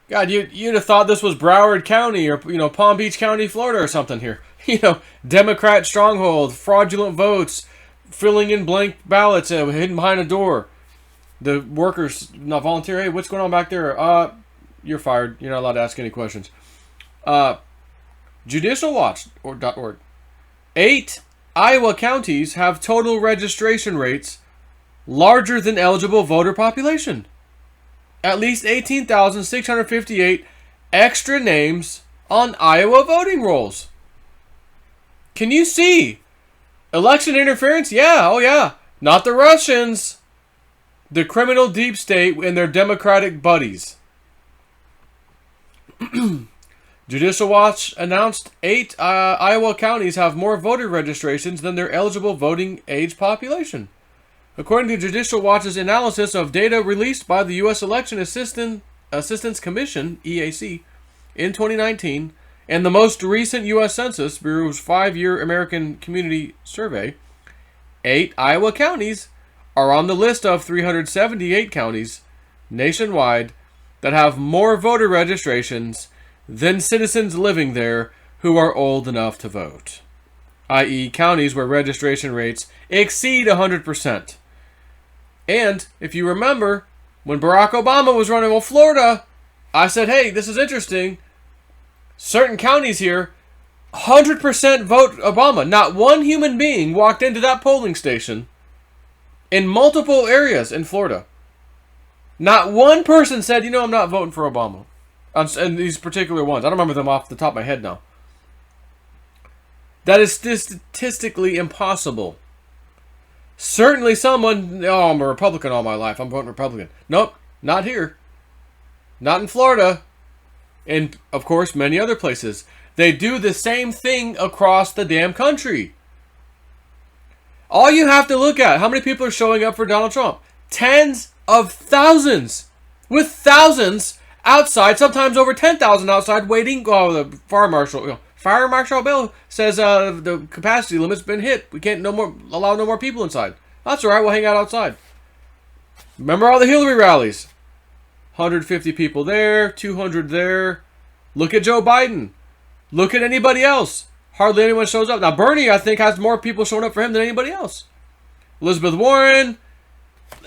God, you'd have thought this was Broward County or Palm Beach County, Florida, or something here. Democrat stronghold, fraudulent votes, filling in blank ballots, hidden behind a door. The workers not volunteer. Hey, what's going on back there? You're fired. You're not allowed to ask any questions. Judicial Watch .org. 8 Iowa counties have total registration rates larger than eligible voter population. At least 18,658 extra names on Iowa voting rolls. Can you see? Election interference? Yeah, oh yeah. Not the Russians. The criminal deep state and their Democratic buddies. Judicial Watch announced 8 Iowa counties have more voter registrations than their eligible voting age population. According to Judicial Watch's analysis of data released by the U.S. Election Assistance Commission, EAC, in 2019, and the most recent U.S. Census Bureau's 5-year American Community Survey, 8 Iowa counties are on the list of 378 counties nationwide that have more voter registrations than citizens living there who are old enough to vote, i.e. counties where registration rates exceed 100%. And if you remember, when Barack Obama was running Florida, I said, hey, this is interesting. Certain counties here, 100% vote Obama. Not one human being walked into that polling station in multiple areas in Florida. Not one person said, I'm not voting for Obama. And these particular ones. I don't remember them off the top of my head now. That is statistically impossible. Certainly someone, I'm a Republican all my life. I'm voting Republican. Nope, not here. Not in Florida. And, of course, many other places. They do the same thing across the damn country. All you have to look at, how many people are showing up for Donald Trump? Tens of thousands. With thousands outside, sometimes over 10,000 outside waiting. Oh, the fire marshal Bill says the capacity limit's been hit. We can't allow no more people inside. That's all right. We'll hang out outside. Remember all the Hillary rallies? 150 people there, 200 there. Look at Joe Biden. Look at anybody else. Hardly anyone shows up. Now, Bernie, I think, has more people showing up for him than anybody else. Elizabeth Warren,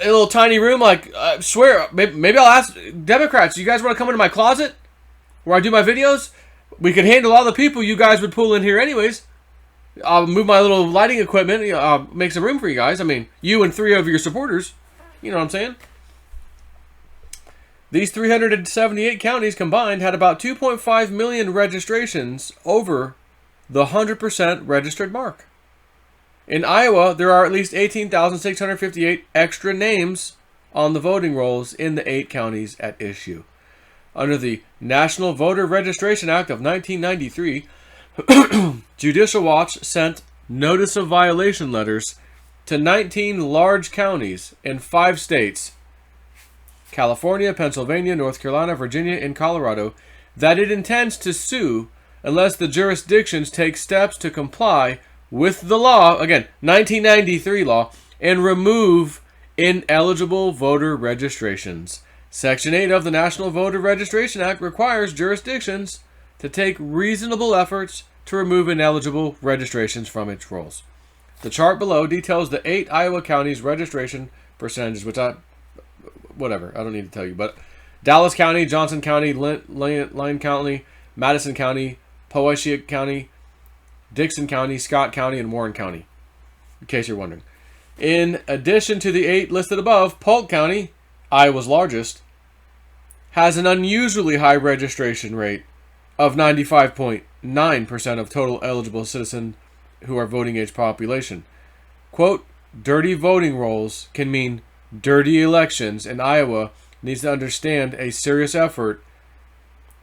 a little tiny room. I swear, maybe I'll ask Democrats, you guys want to come into my closet where I do my videos? We could handle all the people you guys would pull in here anyways. I'll move my little lighting equipment, make some room for you guys. I mean, you and 3 of your supporters. You know what I'm saying? These 378 counties combined had about 2.5 million registrations over the 100% registered mark. In Iowa, there are at least 18,658 extra names on the voting rolls in the 8 counties at issue. Under the National Voter Registration Act of 1993, Judicial Watch sent notice of violation letters to 19 large counties in 5 states, California, Pennsylvania, North Carolina, Virginia, and Colorado, that it intends to sue unless the jurisdictions take steps to comply with the law, again, 1993 law, and remove ineligible voter registrations. Section 8 of the National Voter Registration Act requires jurisdictions to take reasonable efforts to remove ineligible registrations from its rolls. The chart below details the 8 Iowa counties' registration percentages, which whatever, I don't need to tell you, but Dallas County, Johnson County, Lyon County, Madison County, Poweshiek County, Dixon County, Scott County, and Warren County, in case you're wondering. In addition to the 8 listed above, Polk County, Iowa's largest, has an unusually high registration rate of 95.9% of total eligible citizens who are voting age population. Quote, dirty voting rolls can mean dirty elections, and Iowa needs to understand a serious effort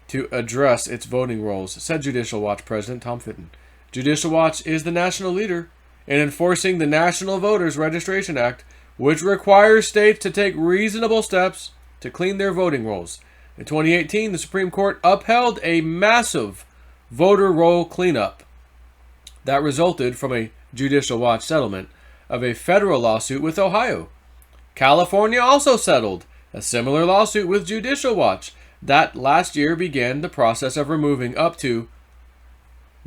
to address its voting rolls, said Judicial Watch President Tom Fitton. Judicial Watch is the national leader in enforcing the National Voters Registration Act, which requires states to take reasonable steps to clean their voting rolls. In 2018, the Supreme Court upheld a massive voter roll cleanup that resulted from a Judicial Watch settlement of a federal lawsuit with Ohio. California also settled a similar lawsuit with Judicial Watch that last year began the process of removing up to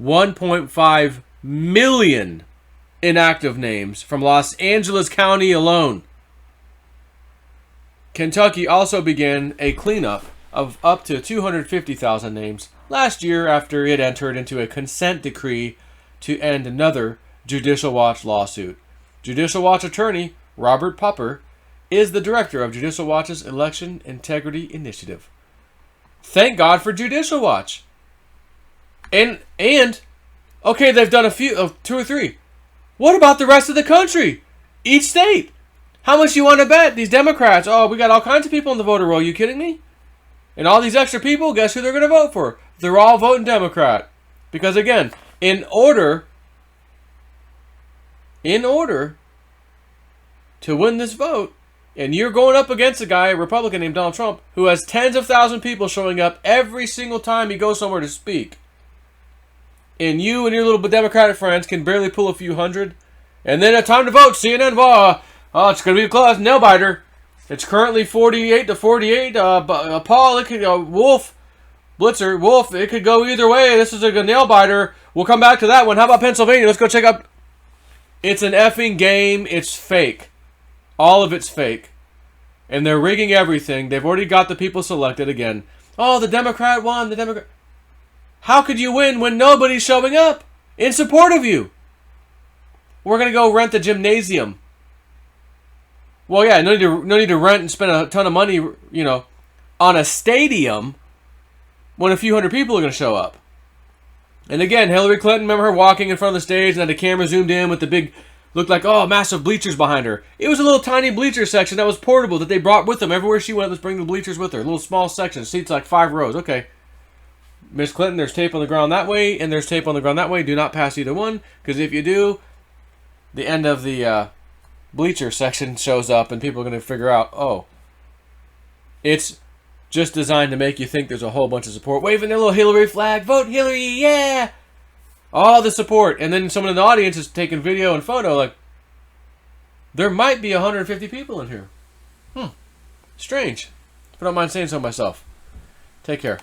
1.5 million inactive names from Los Angeles County alone. Kentucky also began a cleanup of up to 250,000 names last year after it entered into a consent decree to end another Judicial Watch lawsuit. Judicial Watch attorney Robert Pupper is the director of Judicial Watch's Election Integrity Initiative. Thank God for Judicial Watch. And okay, they've done a few, 2 or 3. What about the rest of the country? Each state. How much you want to bet these Democrats? Oh, we got all kinds of people on the voter roll. You kidding me? And all these extra people, guess who they're going to vote for? They're all voting Democrat. Because again, in order to win this vote, and you're going up against a guy, a Republican named Donald Trump, who has tens of thousands of people showing up every single time he goes somewhere to speak. And you and your little Democratic friends can barely pull a few hundred. And then at time to vote, CNN, it's going to be a close nail biter. It's currently 48 to 48. Paul, it could go. Wolf, it could go either way. This is a nail biter. We'll come back to that one. How about Pennsylvania? Let's go check out. It's an effing game. It's fake. All of it's fake. And they're rigging everything. They've already got the people selected again. Oh, the Democrat won. How could you win when nobody's showing up in support of you? We're going to go rent the gymnasium. Well, yeah, no need to rent and spend a ton of money, on a stadium when a few hundred people are going to show up. And again, Hillary Clinton, remember her walking in front of the stage and had the camera zoomed in with the big, looked like, massive bleachers behind her. It was a little tiny bleacher section that was portable that they brought with them. Everywhere she went, let's bring the bleachers with her. A little small section, seats like 5 rows. Okay. Miss Clinton, there's tape on the ground that way, and there's tape on the ground that way. Do not pass either one, because if you do, the end of the bleacher section shows up, and people are going to figure out, it's just designed to make you think there's a whole bunch of support. Waving their little Hillary flag, vote Hillary, yeah! All the support. And then someone in the audience is taking video and photo, like, there might be 150 people in here. Strange. If I don't mind saying so myself. Take care.